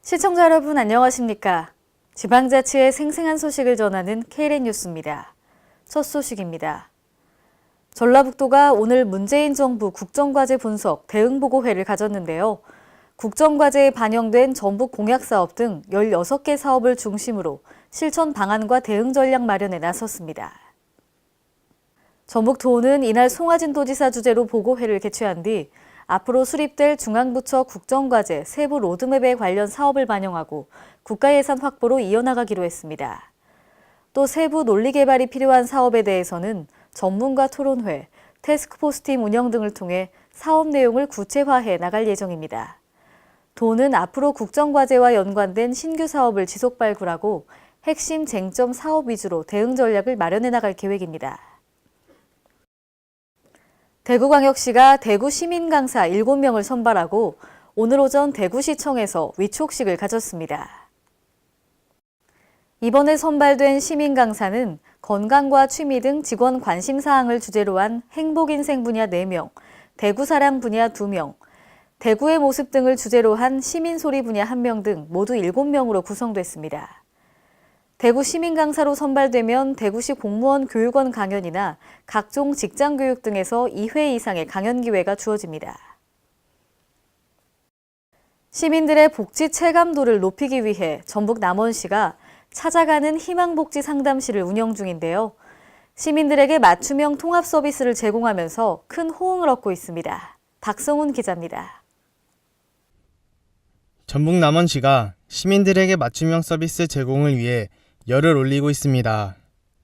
시청자 여러분 안녕하십니까? 지방자치의 생생한 소식을 전하는 KLN 뉴스입니다. 첫 소식입니다. 전라북도가 오늘 문재인 정부 국정과제 분석 대응보고회를 가졌는데요. 국정과제에 반영된 전북 공약사업 등 16개 사업을 중심으로 실천 방안과 대응 전략 마련에 나섰습니다. 전북도는 이날 송하진 도지사 주재로 보고회를 개최한 뒤 앞으로 수립될 중앙부처 국정과제 세부 로드맵에 관련 사업을 반영하고 국가예산 확보로 이어나가기로 했습니다. 또 세부 논리 개발이 필요한 사업에 대해서는 전문가 토론회, 태스크포스팀 운영 등을 통해 사업 내용을 구체화해 나갈 예정입니다. 도는 앞으로 국정과제와 연관된 신규 사업을 지속 발굴하고 핵심 쟁점 사업 위주로 대응 전략을 마련해 나갈 계획입니다. 대구광역시가 대구 시민 강사 7명을 선발하고 오늘 오전 대구시청에서 위촉식을 가졌습니다. 이번에 선발된 시민 강사는 건강과 취미 등 직원 관심 사항을 주제로 한 행복인생 분야 4명, 대구사랑 분야 2명, 대구의 모습 등을 주제로 한 시민소리 분야 1명 등 모두 7명으로 구성됐습니다. 대구 시민 강사로 선발되면 대구시 공무원 교육원 강연이나 각종 직장 교육 등에서 2회 이상의 강연 기회가 주어집니다. 시민들의 복지 체감도를 높이기 위해 전북 남원시가 찾아가는 희망복지 상담실을 운영 중인데요. 시민들에게 맞춤형 통합 서비스를 제공하면서 큰 호응을 얻고 있습니다. 박성훈 기자입니다. 전북 남원시가 시민들에게 맞춤형 서비스 제공을 위해 열을 올리고 있습니다.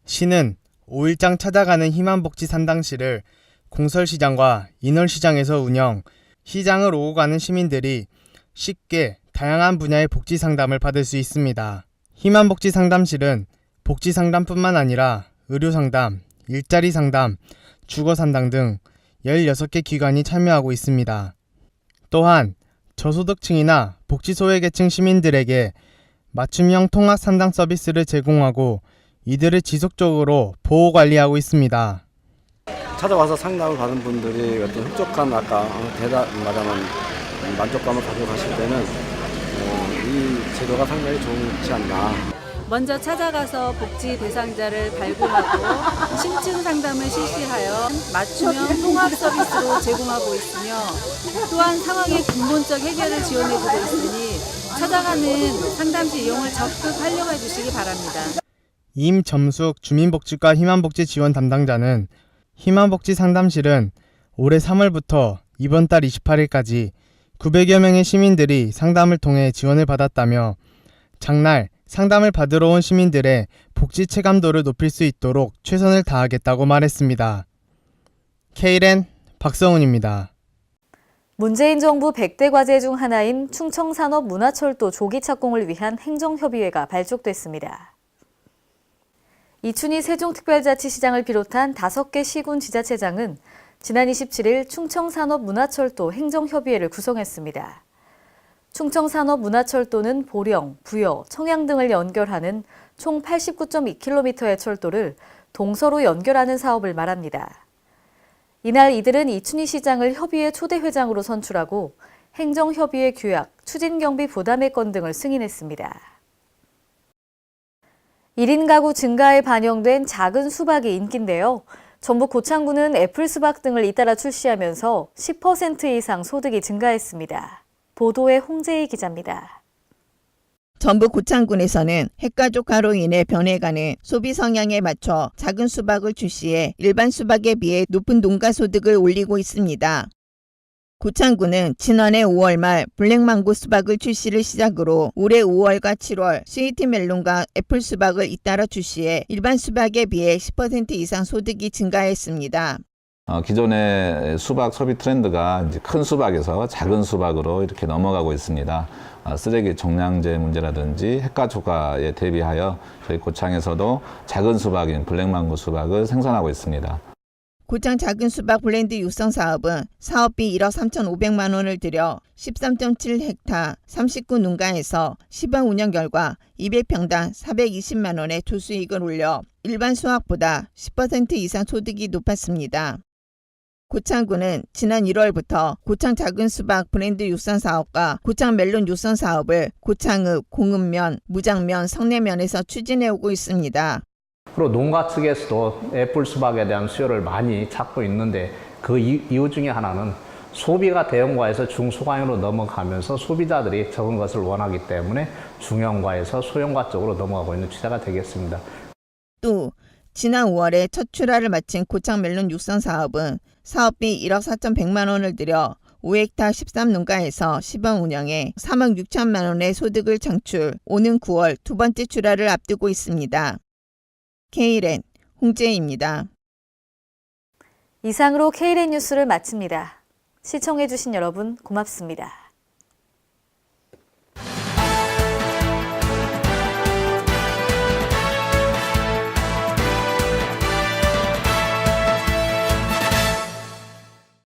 시는 5일장 찾아가는 희망복지 상담실을 공설시장과 인월시장에서 운영, 시장을 오고 가는 시민들이 쉽게 다양한 분야의 복지 상담을 받을 수 있습니다. 희망복지 상담실은 복지 상담뿐만 아니라 의료 상담, 일자리 상담, 주거 상담 등 16개 기관이 참여하고 있습니다. 또한 저소득층이나 복지 소외계층 시민들에게 맞춤형 통합 상담 서비스를 제공하고 이들을 지속적으로 보호 관리하고 있습니다. 찾아와서 상담을 받은 분들이 어떤 흡족한 대답 말하면 만족감을 가져가실 때는 이 제도가 상당히 좋지 않나. 먼저 찾아가서 복지 대상자를 발굴하고 심층 상담을 실시하여 맞춤형 통합 서비스로 제공하고 있으며 또한 상황의 근본적 해결을 지원해주고 있으니 찾아가는 상담실 이용을 적극 활용해 주시기 바랍니다. 임점숙 주민복지과 희망복지 지원 담당자는 희망복지 상담실은 올해 3월부터 이번 달 28일까지 900여 명의 시민들이 상담을 통해 지원을 받았다며 장날 상담을 받으러 온 시민들의 복지 체감도를 높일 수 있도록 최선을 다하겠다고 말했습니다. KLN 박성훈입니다. 문재인 정부 100대 과제 중 하나인 충청산업문화철도 조기 착공을 위한 행정협의회가 발족됐습니다. 이춘희 세종특별자치시장을 비롯한 5개 시군 지자체장은 지난 27일 충청산업문화철도 행정협의회를 구성했습니다. 충청산업문화철도는 보령, 부여, 청양 등을 연결하는 총 89.2km의 철도를 동서로 연결하는 사업을 말합니다. 이날 이들은 이춘희 시장을 협의회 초대회장으로 선출하고 행정협의회 규약, 추진경비 부담의 건 등을 승인했습니다. 1인 가구 증가에 반영된 작은 수박이 인기인데요. 전북 고창군은 애플 수박 등을 잇따라 출시하면서 10% 이상 소득이 증가했습니다. 보도에 홍재희 기자입니다. 전북 고창군에서는 핵가족화로 인해 변해가는 소비 성향에 맞춰 작은 수박을 출시해 일반 수박에 비해 높은 농가 소득을 올리고 있습니다. 고창군은 지난해 5월 말 블랙망고 수박을 출시를 시작으로 올해 5월과 7월 스위트 멜론과 애플 수박을 잇따라 출시해 일반 수박에 비해 10% 이상 소득이 증가했습니다. 기존의 수박 소비 트렌드가 이제 큰 수박에서 작은 수박으로 이렇게 넘어가고 있습니다. 쓰레기 종량제 문제라든지 핵가족화에 대비하여 저희 고창에서도 작은 수박인 블랙망고 수박을 생산하고 있습니다. 고창 작은 수박 블렌드 육성 사업은 사업비 1억 3,500만 원을 들여 13.7헥타 39 농가에서 시범 운영 결과 200평당 420만 원의 조수익을 올려 일반 수확보다 10% 이상 소득이 높았습니다. 고창군은 지난 1월부터 고창 작은 수박 브랜드 육선 사업과 고창 멜론 육선 사업을 고창읍, 공읍면, 무장면, 성내면에서 추진해 오고 있습니다. 그리고 농가 측에서도 애플 수박에 대한 수요를 많이 찾고 있는데 그 이유 중에 하나는 소비가 대형과에서 중소가형으로 넘어가면서 소비자들이 적은 것을 원하기 때문에 중형과에서 소형과 쪽으로 넘어가고 있는 추세가 되겠습니다. 또 지난 5월에 첫 출하를 마친 고창 멜론 육선 사업은 사업비 1억 4,100만 원을 들여 5헥타 13농가에서 시범 운영해 3억 6천만 원의 소득을 창출, 오는 9월 두 번째 출하를 앞두고 있습니다. K랜 홍재희입니다. 이상으로 K랜 뉴스를 마칩니다. 시청해주신 여러분 고맙습니다.